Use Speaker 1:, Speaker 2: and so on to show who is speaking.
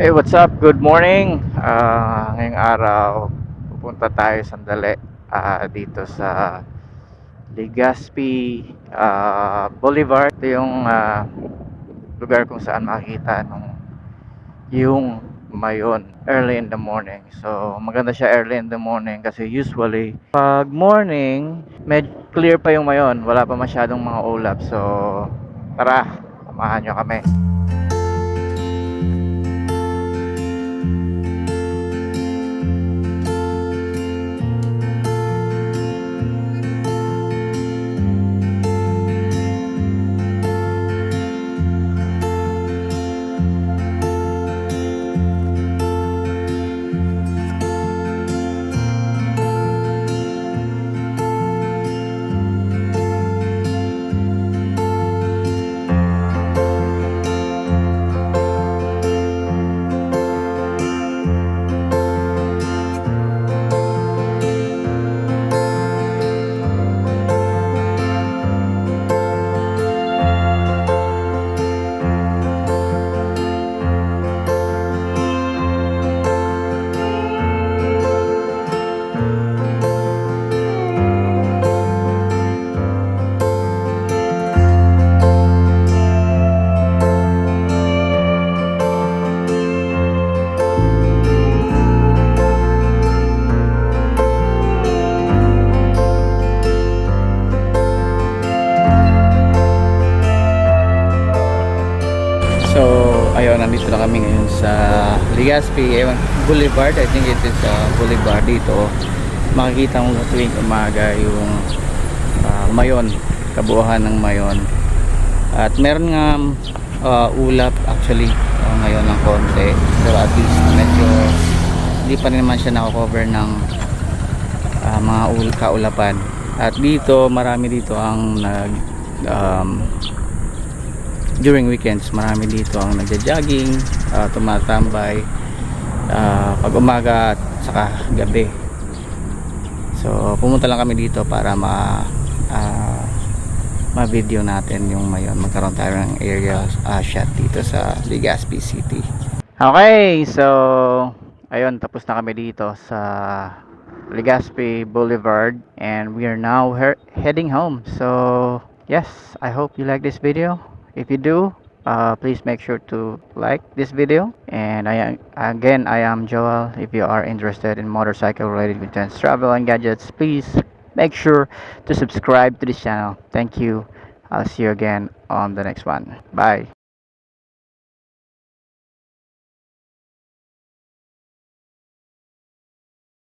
Speaker 1: Hey, what's up? Good morning. Ngayong araw, pupunta tayo sandali dito sa Legazpi Boulevard. Ito yung lugar kung saan makikita yung mayon early in the morning. So, maganda siya early in the morning kasi usually pag morning, clear pa yung mayon. Wala pa masyadong mga ulap. So, tara, samahan nyo kami. So, ayun, nandito na kami ngayon sa Legazpi Boulevard. I think it is Boulevard dito. Makikita mo tuwing umaga yung mayon, kabuuan ng mayon. At meron nga ulap actually ngayon ng konti. Pero at least medyo hindi pa rin naman siya nako-cover ng mga kaulapan. At dito, marami dito ang during weekends, marami dito ang nagja-jogging, tumatambay pag umaga at saka gabi. So pumunta lang kami dito para ma-video natin yung mayon. Magkaroon tayo ng area shot dito sa Legazpi City. Okay, so ayun, tapos na kami dito sa Legazpi Boulevard and we are now heading home. So yes, I hope you like this video. If you do, please make sure to like this video. And I am Joel. If you are interested in motorcycle related contents, travel and gadgets, please make sure to subscribe to this channel. Thank you. I'll see you again on the next one. Bye.